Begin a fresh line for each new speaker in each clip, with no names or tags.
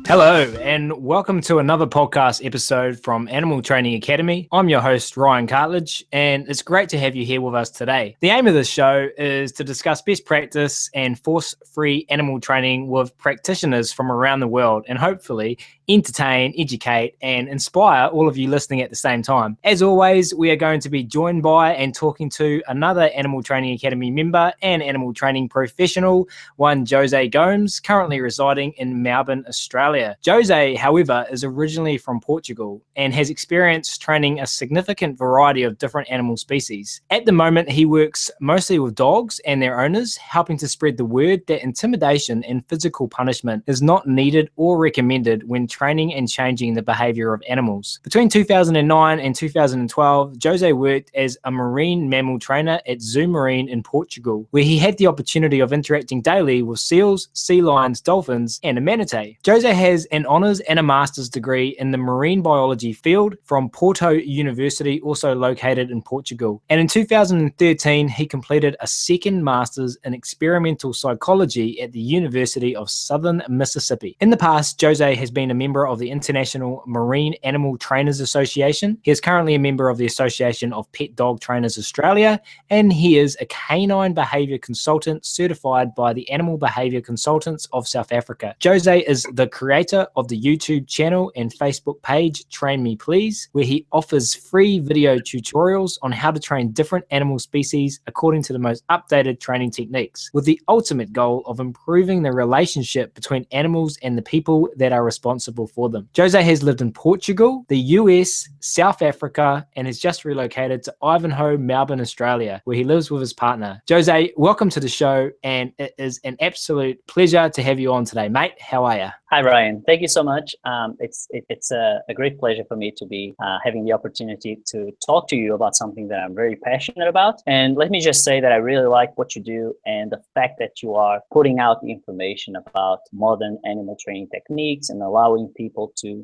Hello, and welcome to another podcast episode from Animal Training Academy. I'm your host, Ryan Cartledge, and it's great to have you here with us today. The aim of this show is to discuss best practice and force-free animal training with practitioners from around the world, and hopefully entertain, educate, and inspire all of you listening at the same time. As always, we are going to be joined by and talking to another Animal Training Academy member and animal training professional, one Jose Gomes, currently residing in Melbourne, Australia. Jose, however, is originally from Portugal and has experience training a significant variety of different animal species. At the moment, he works mostly with dogs and their owners, helping to spread the word that intimidation and physical punishment is not needed or recommended when training and changing the behavior of animals. Between 2009 and 2012, Jose worked as a marine mammal trainer at Zoo Marine in Portugal, where he had the opportunity of interacting daily with seals, sea lions, dolphins, and a manatee. Jose has an honours and a master's degree in the marine biology field from Porto University, also located in Portugal. And in 2013, he completed a second master's in experimental psychology at the University of Southern Mississippi. In the past, Jose has been a member of the International Marine Animal Trainers Association. He is currently a member of the Association of Pet Dog Trainers Australia, and he is a canine behaviour consultant certified by the Animal Behaviour Consultants of South Africa. Jose is the creator of the YouTube channel and Facebook page Train Me Please, where he offers free video tutorials on how to train different animal species according to the most updated training techniques, with the ultimate goal of improving the relationship between animals and the people that are responsible for them. Jose has lived in Portugal, the US, South Africa, and has just relocated to Ivanhoe, Melbourne, Australia, where he lives with his partner. Jose, welcome to the show, and it is an absolute pleasure to have you on today, mate. How are you?
Hi, Ryan. Thank you so much. It's a great pleasure for me to be having the opportunity to talk to you about something that I'm very passionate about. And let me just say that I really like what you do and the fact that you are putting out the information about modern animal training techniques and allowing people to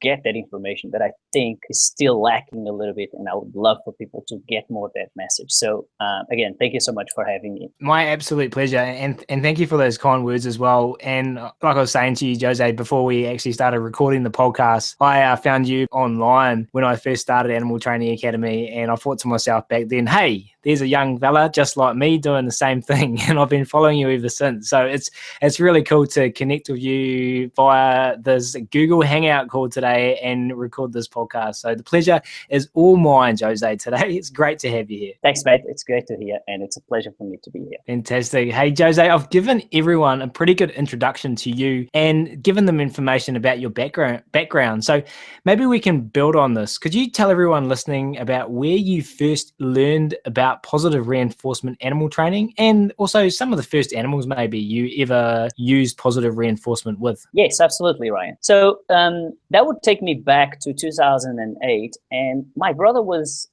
get that information that I think is still lacking a little bit. And I would love for people to get more of that message. So again, thank you so much for having me.
My absolute pleasure. And thank you for those kind words as well. And like I was saying to you, Jose, before we actually started recording the podcast, I found you online when I first started Animal Training Academy, and I thought to myself back then, hey, there's a young fella just like me doing the same thing, and I've been following you ever since. So it's really cool to connect with you via this Google Hangout call today and record this podcast. So the pleasure is all mine, Jose, today. It's great to have you here.
Thanks, mate. It's great to hear, and it's a pleasure for me to be here.
Fantastic. Hey, Jose, I've given everyone a pretty good introduction to you and given them information about your background. So maybe we can build on this. Could you tell everyone listening about where you first learned about positive reinforcement animal training, and also some of the first animals maybe you ever used positive reinforcement with?
Yes, absolutely, Ryan. So that would take me back to 2008, and my brother was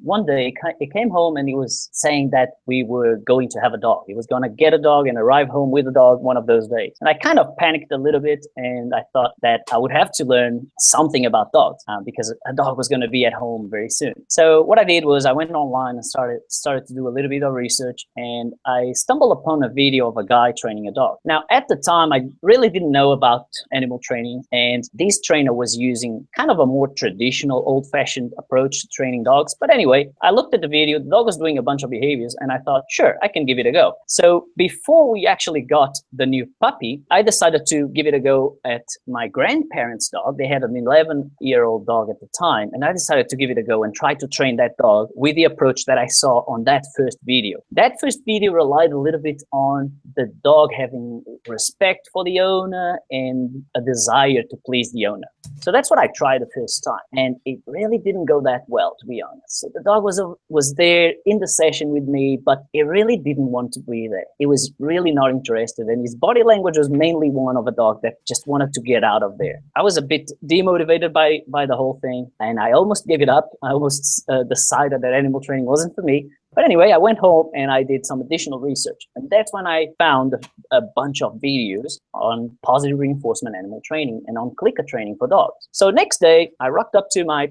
one day he came home and he was saying that we were going to have a dog. He was going to get a dog and arrive home with a dog one of those days. And I kind of panicked a little bit, and I thought that I would have to learn something about dogs because a dog was going to be at home very soon. So what I did was I went online and started to do a little bit of research, and I stumbled upon a video of a guy training a dog. Now, at the time, I really didn't know about animal training, and this trainer was using kind of a more traditional, old-fashioned approach to training dogs. But anyway, I looked at the video, the dog was doing a bunch of behaviors, and I thought, sure, I can give it a go. So before we actually got the new puppy, I decided to give it a go at my grandparents' dog. They had an 11-year-old dog at the time, and I decided to give it a go and try to train that dog with the approach that I saw on that first video. That first video relied a little bit on the dog having respect for the owner and a desire to please the owner. So that's what I tried the first time, and it really didn't go that well, to be honest. So the dog was there in the session with me, but it really didn't want to be there. It was really not interested, and his body language was mainly one of a dog that just wanted to get out of there. I was a bit demotivated by the whole thing, and I almost gave it up. I almost decided that animal training wasn't for me. But anyway, I went home and I did some additional research. And that's when I found a bunch of videos on positive reinforcement animal training and on clicker training for dogs. So next day, I rocked up to my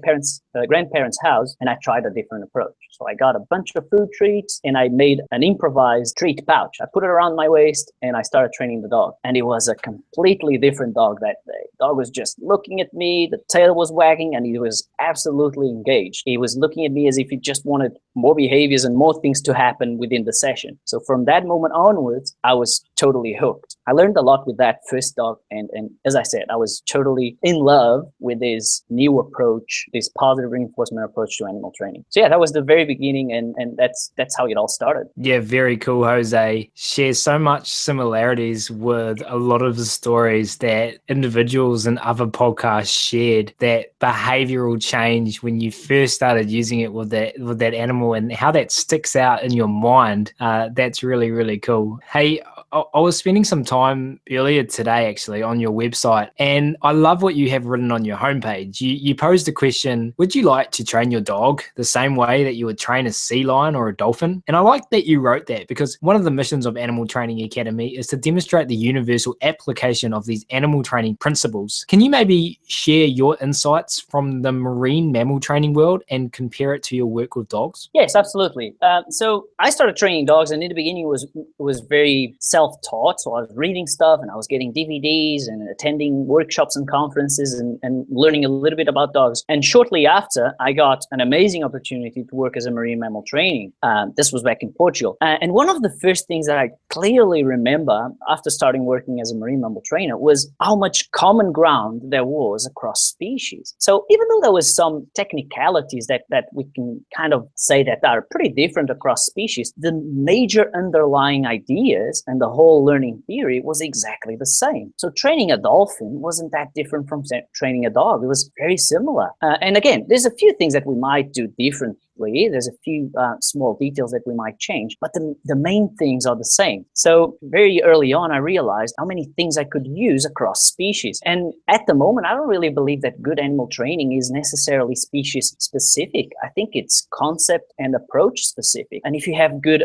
grandparents' house and I tried a different approach. So I got a bunch of food treats and I made an improvised treat pouch. I put it around my waist and I started training the dog. And it was a completely different dog that day. The dog was just looking at me, the tail was wagging, and he was absolutely engaged. He was looking at me as if he just wanted more behaviors and more things to happen within the session. So from that moment onwards, I was totally hooked. I learned a lot with that first dog. And as I said, I was totally in love with this new approach, this positive reinforcement approach to animal training. So yeah, that was the very beginning. And that's how it all started.
Yeah, very cool. Jose shares so much similarities with a lot of the stories that individuals and other podcasts shared, that behavioral change when you first started using it with that animal and how that sticks out in your mind. That's really, really cool. Hey, I was spending some time earlier today actually on your website, and I love what you have written on your homepage. You posed the question, would you like to train your dog the same way that you would train a sea lion or a dolphin? And I like that you wrote that, because one of the missions of Animal Training Academy is to demonstrate the universal application of these animal training principles. Can you maybe share your insights from the marine mammal training world and compare it to your work with dogs?
Yes, absolutely. So I started training dogs, and in the beginning was very self-taught. So I was reading stuff and I was getting DVDs and attending workshops and conferences and learning a little bit about dogs. And shortly after, I got an amazing opportunity to work as a marine mammal training. This was back in Portugal. And one of the first things that I clearly remember after starting working as a marine mammal trainer was how much common ground there was across species. So even though there was some technicalities that we can kind of say that are pretty different across species, the major underlying ideas and the whole learning theory was exactly the same. So training a dolphin wasn't that different from training a dog. It was very similar. And again, there's a few things that we might do differently. There's a few small details that we might change, but the main things are the same. So very early on, I realized how many things I could use across species. And at the moment, I don't really believe that good animal training is necessarily species specific. I think it's concept and approach specific. And if you have good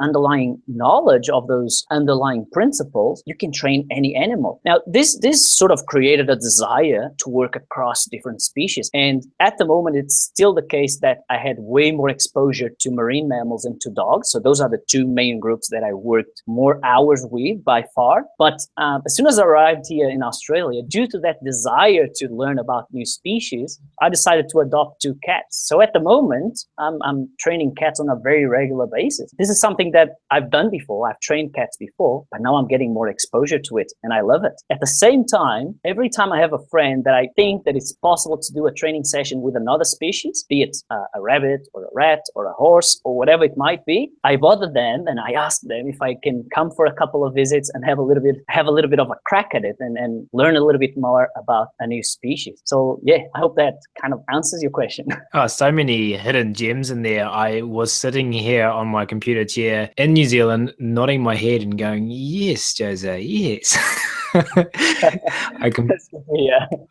underlying knowledge of those underlying principles, you can train any animal. Now, this sort of created a desire to work across different species. And at the moment, it's still the case that I had way more exposure to marine mammals and to dogs. So those are the two main groups that I worked more hours with by far. But as soon as I arrived here in Australia, due to that desire to learn about new species, I decided to adopt 2 cats. So at the moment, I'm training cats on a very regular basis. This is something that I've done before. I've trained cats before, but now I'm getting more exposure to it and I love it. At the same time, every time I have a friend that I think that it's possible to do a training session with another species, be it a rabbit or a rat or a horse or whatever it might be, I bother them and I ask them if I can come for a couple of visits and have a little bit of a crack at it and learn a little bit more about a new species. So yeah, I hope that kind of answers your question.
Oh, so many hidden gems in there. I was sitting here on my computer chair in New Zealand, nodding my head and going, yes, Jose, yes.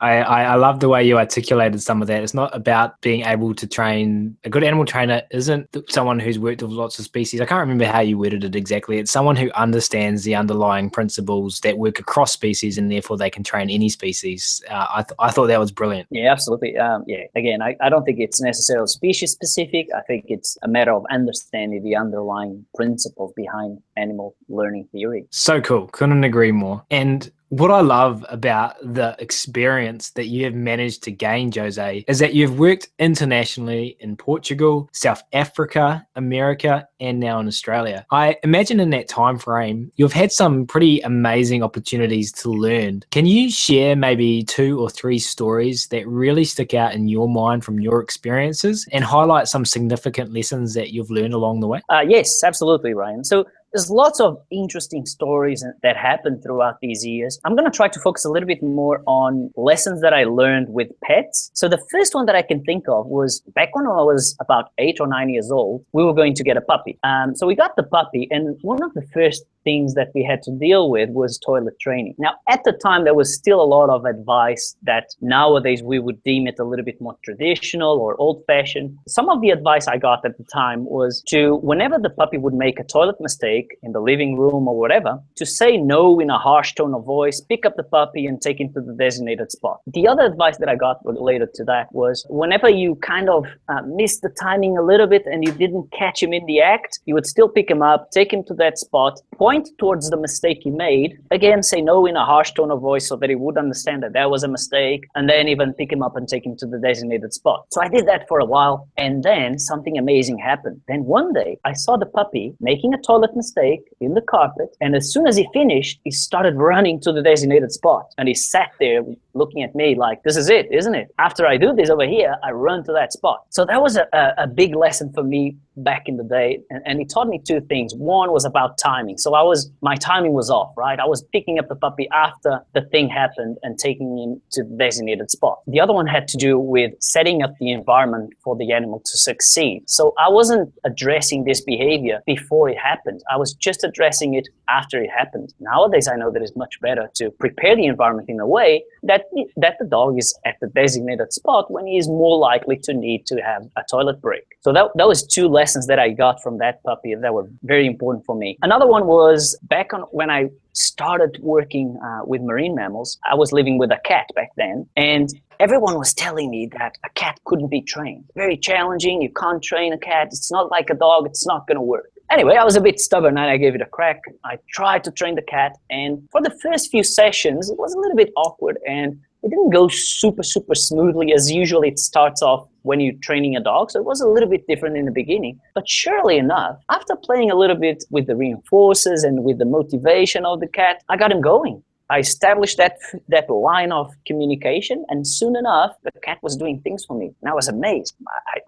I love the way you articulated some of that. It's not about being able to train. A good animal trainer isn't someone who's worked with lots of species. I can't remember how you worded it exactly. It's someone who understands the underlying principles that work across species, and therefore they can train any species. I thought that was brilliant.
Yeah, absolutely. Again, I don't think it's necessarily species specific. I think it's a matter of understanding the underlying principles behind animal learning theory.
So cool. Couldn't agree more. And what I love about the experience that you have managed to gain, Jose, is that you've worked internationally in Portugal, South Africa, America, and now in Australia. I imagine in that time frame, you've had some pretty amazing opportunities to learn. Can you share maybe 2 or 3 stories that really stick out in your mind from your experiences and highlight some significant lessons that you've learned along the way?
Yes, absolutely, Ryan. So there's lots of interesting stories that happened throughout these years. I'm going to try to focus a little bit more on lessons that I learned with pets. So the first one that I can think of was back when I was about 8 or 9 years old, we were going to get a puppy. So we got the puppy, and one of the first things that we had to deal with was toilet training. Now, at the time, there was still a lot of advice that nowadays we would deem it a little bit more traditional or old-fashioned. Some of the advice I got at the time was to, whenever the puppy would make a toilet mistake in the living room or whatever, to say no in a harsh tone of voice, pick up the puppy and take him to the designated spot. The other advice that I got related to that was whenever you kind of missed the timing a little bit and you didn't catch him in the act, you would still pick him up, take him to that spot, point towards the mistake he made, again say no in a harsh tone of voice so that he would understand that that was a mistake, and then even pick him up and take him to the designated spot. So I did that for a while, and then something amazing happened. Then one day I saw the puppy making a toilet mistake in the carpet, and as soon as he finished, he started running to the designated spot, and he sat there looking at me like, this is it, isn't it? After I do this over here, I run to that spot. So that was a big lesson for me back in the day, and it taught me two things. One was about timing. So my timing was off, right? I was picking up the puppy after the thing happened and taking him to the designated spot. The other one had to do with setting up the environment for the animal to succeed. So I wasn't addressing this behavior before it happened. I was just addressing it after it happened. Nowadays, I know that it's much better to prepare the environment in a way that the dog is at the designated spot when he is more likely to need to have a toilet break. So that was two lessons that I got from that puppy that were very important for me. Another one was back on when I started working with marine mammals. I was living with a cat back then, and everyone was telling me that a cat couldn't be trained. Very challenging. You can't train a cat. It's not like a dog. It's not going to work. Anyway, I was a bit stubborn and I gave it a crack. I tried to train the cat, and for the first few sessions, it was a little bit awkward and it didn't go super smoothly as usually it starts off when you're training a dog. So it was a little bit different in the beginning. But surely enough, after playing a little bit with the reinforcers and with the motivation of the cat, I got him going. I established that line of communication, and soon enough, the cat was doing things for me. And I was amazed.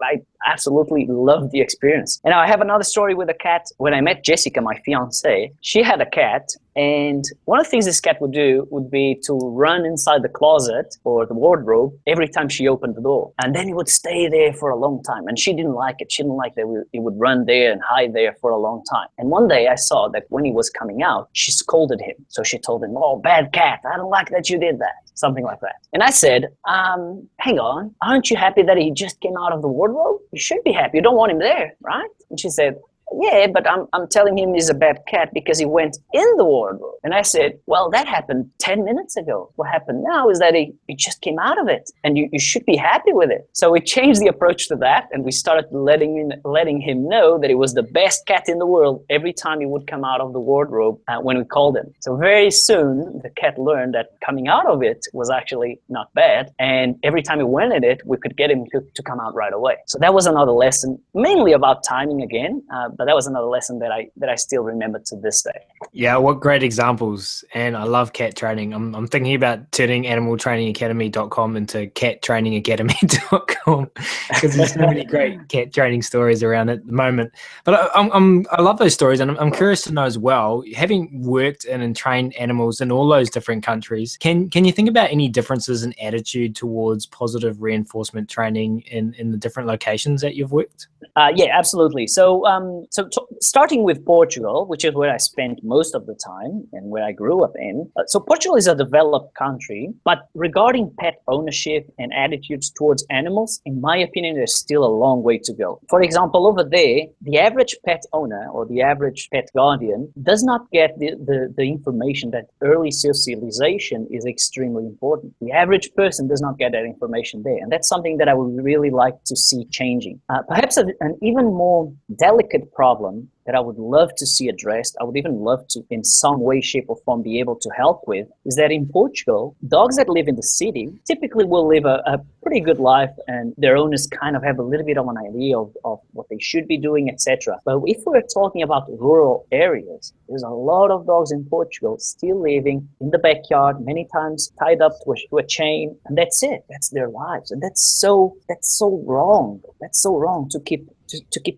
I absolutely loved the experience. And I have another story with a cat. When I met Jessica, my fiance, she had a cat. And one of the things this cat would do would be to run inside the closet or the wardrobe every time she opened the door. And then he would stay there for a long time. And she didn't like it. She didn't like that he would run there and hide there for a long time. And one day I saw that when he was coming out, she scolded him. So she told him, "Oh, bad cat. I don't like that you did that." Something like that. And I said, hang on. Aren't you happy that he just came out of the wardrobe? You should be happy. You don't want him there, right? And she said, "Yeah, but I'm telling him he's a bad cat because he went in the wardrobe." And I said, "Well, that happened 10 minutes ago. What happened now is that he just came out of it, and you should be happy with it." So we changed the approach to that, and we started letting him know that he was the best cat in the world every time he would come out of the wardrobe when we called him. So very soon, the cat learned that coming out of it was actually not bad, and every time he went in it, we could get him to come out right away. So that was another lesson, mainly about timing again, but that was another lesson that I still remember to this day.
Yeah, what great examples. And I love cat training. I'm thinking about turning animaltrainingacademy.com into cattrainingacademy.com because there's so many great cat training stories around at the moment. But I love those stories, and I'm curious to know as well, having worked and trained animals in all those different countries, can you think about any differences in attitude towards positive reinforcement training in the different locations that you've worked?
Yeah, absolutely. So starting with Portugal, which is where I spent most of the time and where I grew up in. So Portugal is a developed country, but regarding pet ownership and attitudes towards animals, in my opinion, there's still a long way to go. For example, over there, the average pet owner or the average pet guardian does not get the information that early socialization is extremely important. The average person does not get that information there. And that's something that I would really like to see changing. Perhaps an even more delicate problem that I would love to see addressed, I would even love to, in some way, shape, or form, be able to help with, is that in Portugal, dogs that live in the city typically will live a pretty good life, and their owners kind of have a little bit of an idea of what they should be doing, etc. But if we're talking about rural areas, there's a lot of dogs in Portugal still living in the backyard, many times tied up to a chain, and that's it. That's their lives, and that's so wrong. That's so wrong to keep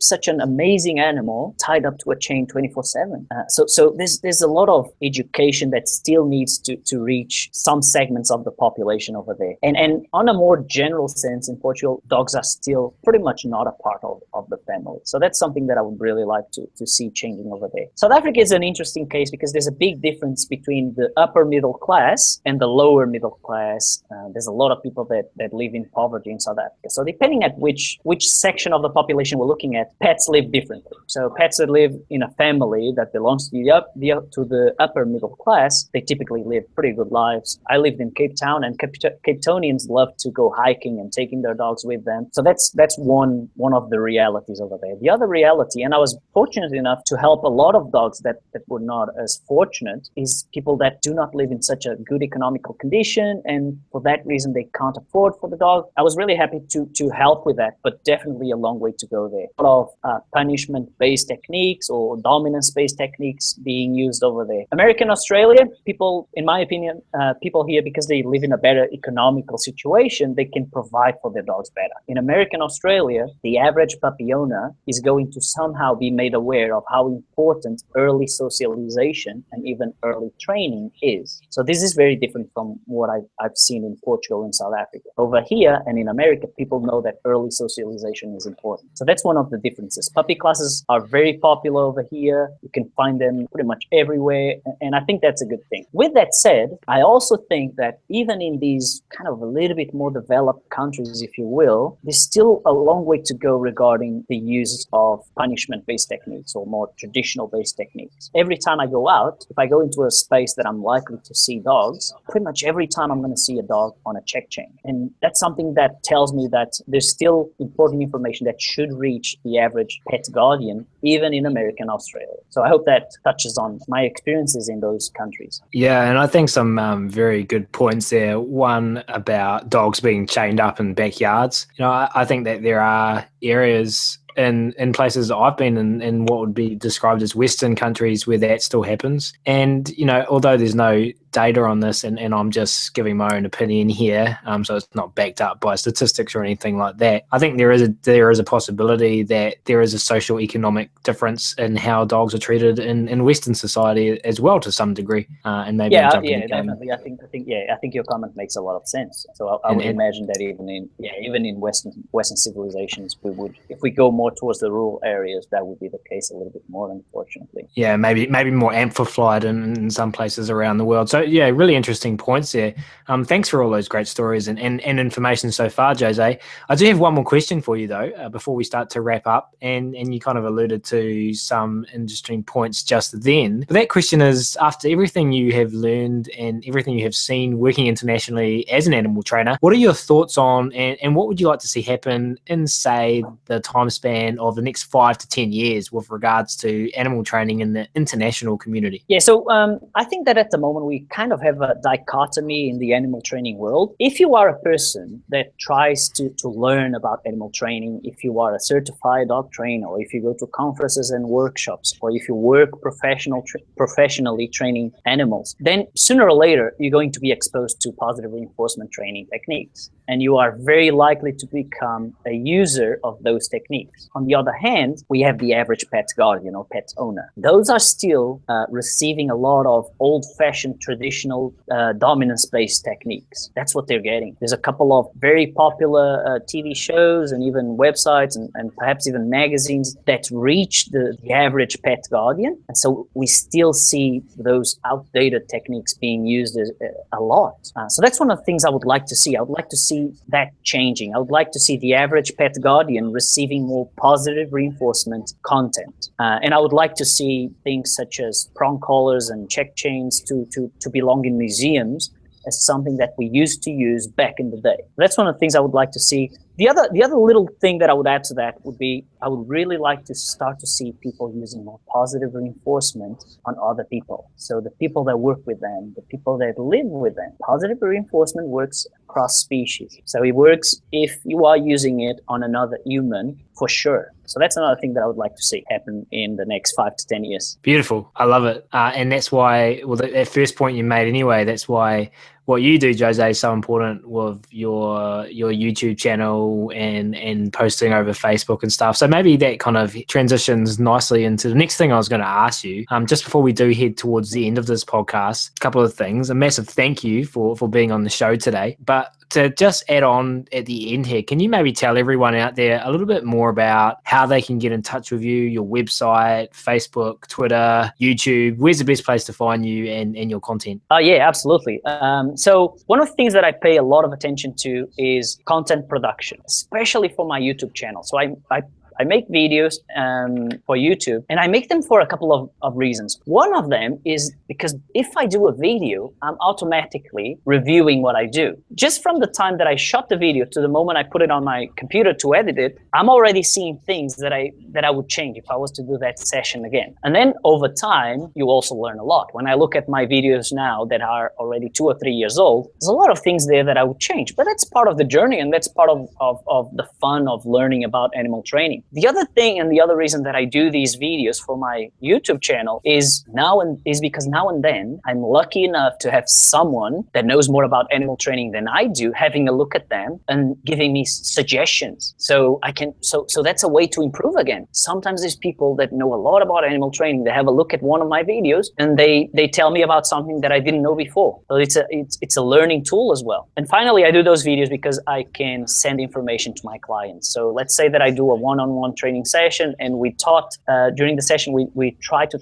such an amazing animal tied tied up to a chain 24/7. So there's a lot of education that still needs to reach some segments of the population over there. And on a more general sense, in Portugal, dogs are still pretty much not a part of the family. So that's something that I would really like to see changing over there. South Africa is an interesting case because there's a big difference between the upper middle class and the lower middle class. There's a lot of people that live in poverty in South Africa. So depending at which section of the population we're looking at, pets live differently. So pets that live in a family that belongs to the upper middle class, they typically live pretty good lives. I lived in Cape Town, and Cape Townians love to go hiking and taking their dogs with them. So that's one of the realities over there. The other reality, and I was fortunate enough to help a lot of dogs that were not as fortunate, is people that do not live in such a good economical condition, and for that reason they can't afford for the dog. I was really happy to help with that, but definitely a long way to go there. A lot of punishment-based techniques or dominance-based techniques being used over there. American Australia, people, in my opinion, people here, because they live in a better economical situation, they can provide for their dogs better. In American Australia, the average puppy owner is going to somehow be made aware of how important early socialization and even early training is. So this is very different from what I've seen in Portugal and South Africa. Over here and in America, people know that early socialization is important. So that's one of the differences. Puppy classes are very popular over here. You can find them pretty much everywhere, and I think that's a good thing. With that said, I also think that even in these kind of a little bit more developed countries, if you will, there's still a long way to go regarding the use of punishment-based techniques or more traditional-based techniques. Every time I go out, if I go into a space that I'm likely to see dogs, pretty much every time I'm going to see a dog on a check chain. And that's something that tells me that there's still important information that should reach the average pet guardian, even in America and Australia. So I hope that touches on my experiences in those countries.
Yeah, and I think some very good points there. One about dogs being chained up in backyards. I think that there are areas in places that I've been in what would be described as Western countries where that still happens. And, although there's no data on this, and I'm just giving my own opinion here, so it's not backed up by statistics or anything like that, I think there is a possibility that there is a social economic difference in how dogs are treated in Western society as well, to some degree. And maybe
definitely. I think your comment makes a lot of sense. So I would imagine that even in Western civilizations, we would, if we go more towards the rural areas, that would be the case a little bit more, unfortunately.
Yeah, maybe more amplified in some places around the world. So yeah, really interesting points there. Thanks for all those great stories and information so far, Jose. I do have one more question for you though, before we start to wrap up, and you kind of alluded to some interesting points just then. But that question is, after everything you have learned and everything you have seen working internationally as an animal trainer, what are your thoughts on and what would you like to see happen in, say, the time span of the next 5 to 10 years with regards to animal training in the international community?
Yeah, so I think that at the moment we kind of have a dichotomy in the animal training world. If you are a person that tries to learn about animal training, if you are a certified dog trainer, or if you go to conferences and workshops, or if you work professionally training animals, then sooner or later you're going to be exposed to positive reinforcement training techniques. And you are very likely to become a user of those techniques. On the other hand, we have the average pet guardian or pet owner. Those are still receiving a lot of old-fashioned, traditional dominance-based techniques. That's what they're getting. There's a couple of very popular TV shows and even websites and perhaps even magazines that reach the average pet guardian. And so we still see those outdated techniques being used a lot. So that's one of the things I would like to see. I would like to see that changing. I would like to see the average pet guardian receiving more positive reinforcement content. And I would like to see things such as prong collars and check chains to belong in museums as something that we used to use back in the day. That's one of the things I would like to see. The other little thing that I would add to that would be, I would really like to start to see people using more positive reinforcement on other people. So the people that work with them, the people that live with them. Positive reinforcement works across species. So it works if you are using it on another human, for sure. So that's another thing that I would like to see happen in the next 5 to 10 years.
Beautiful. I love it. And that's why, that first point you made anyway, that's why what you do, Jose, is so important with your YouTube channel and posting over Facebook and stuff. So maybe that kind of transitions nicely into the next thing I was going to ask you. Just before we do head towards the end of this podcast, a couple of things. A massive thank you for being on the show today. But to just add on at the end here, can you maybe tell everyone out there a little bit more about how they can get in touch with you, your website, Facebook, Twitter, YouTube? Where's the best place to find you and your content?
Yeah, absolutely. So one of the things that I pay a lot of attention to is content production, especially for my YouTube channel. So I make videos for YouTube, and I make them for a couple of reasons. One of them is because if I do a video, I'm automatically reviewing what I do. Just from the time that I shot the video to the moment I put it on my computer to edit it, I'm already seeing things that I would change if I was to do that session again. And then over time, you also learn a lot. When I look at my videos now that are already 2 or 3 years old, there's a lot of things there that I would change, but that's part of the journey, and that's part of the fun of learning about animal training. The other thing, and the other reason that I do these videos for my YouTube channel is because now and then I'm lucky enough to have someone that knows more about animal training than I do, having a look at them and giving me suggestions. So that's a way to improve again. Sometimes there's people that know a lot about animal training. They have a look at one of my videos and they tell me about something that I didn't know before. So it's a learning tool as well. And finally, I do those videos because I can send information to my clients. So let's say that I do a one-on-one training session, and we taught during the session we try to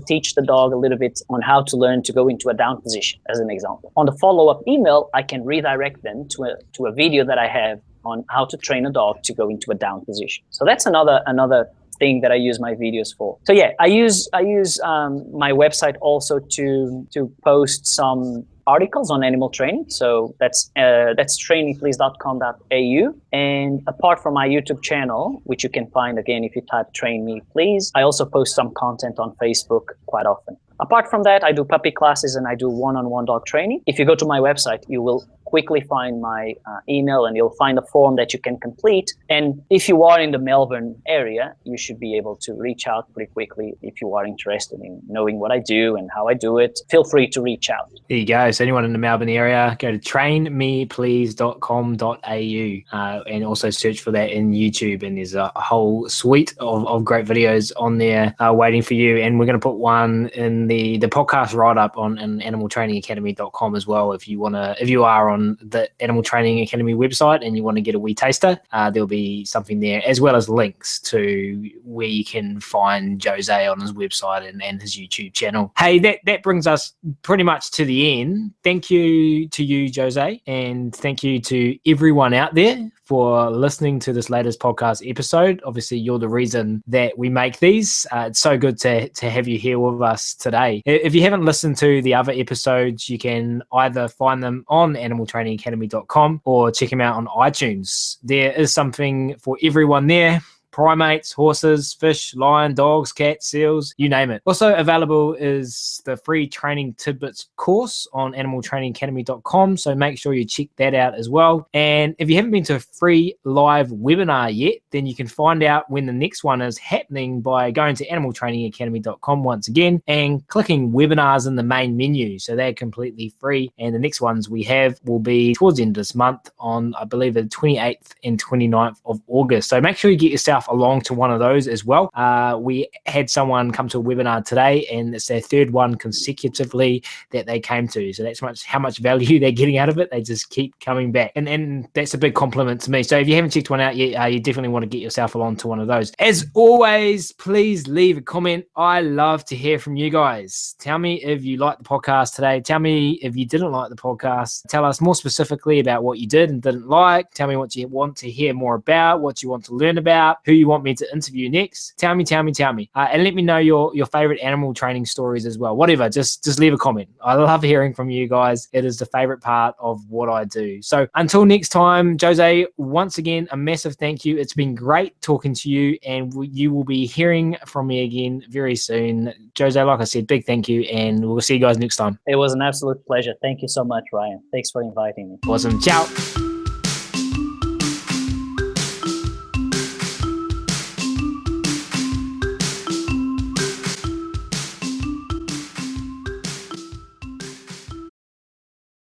teach the dog a little bit on how to learn to go into a down position, as an example. On the follow-up email, I can redirect them to a video that I have on how to train a dog to go into a down position. So that's another thing that I use my videos for. So yeah, I use my website also to post some articles on animal training. So that's trainmeplease.com.au. And apart from my YouTube channel, which you can find again if you type Train Me Please, I also post some content on Facebook quite often. Apart from that, I do puppy classes and I do one-on-one dog training. If you go to my website, you will quickly find my email, and you'll find a form that you can complete. And if you are in the Melbourne area, you should be able to reach out pretty quickly if you are interested in knowing what I do and how I do it. Feel free to reach out.
There you go. So anyone in the Melbourne area, go to trainmeplease.com.au and also search for that in YouTube. And there's a whole suite of great videos on there waiting for you. And we're going to put one in the podcast write-up on animaltrainingacademy.com as well. If you are on the Animal Training Academy website and you want to get a wee taster, there'll be something there, as well as links to where you can find Jose on his website and his YouTube channel. Hey, that brings us pretty much to the end. Thank you to you, Jose, and thank you to everyone out there for listening to this latest podcast episode. Obviously, you're the reason that we make these. It's so good to have you here with us today. If you haven't listened to the other episodes, you can either find them on animaltrainingacademy.com or check them out on iTunes. There is something for everyone there. Primates, horses, fish, lion, dogs, cats, seals, you name it. Also available is the free training tidbits course on animaltrainingacademy.com. So make sure you check that out as well. And if you haven't been to a free live webinar yet, then you can find out when the next one is happening by going to animaltrainingacademy.com once again and clicking webinars in the main menu. So they're completely free. And the next ones we have will be towards the end of this month on, I believe, the 28th and 29th of August. So make sure you get yourself along to one of those as well. We had someone come to a webinar today, and it's their third one consecutively that they came to. So that's how much value they're getting out of it. They just keep coming back, and that's a big compliment to me. So if you haven't checked one out yet, you definitely want to get yourself along to one of those. As always, please leave a comment. I love to hear from you guys. Tell me if you liked the podcast today. Tell me if you didn't like the podcast. Tell us more specifically about what you did and didn't like. Tell me what you want to hear more about, what you want to learn about, who you want me to interview next. Tell me. And let me know your favorite animal training stories as well. Whatever, just leave a comment. I love hearing from you guys. It is the favorite part of what I do. So until next time, Jose, once again, a massive thank you. It's been great talking to you, and you will be hearing from me again very soon. Jose, like I said, big thank you, and we'll see you guys next time.
It was an absolute pleasure. Thank you so much, Ryan. Thanks for inviting me.
Awesome. Ciao.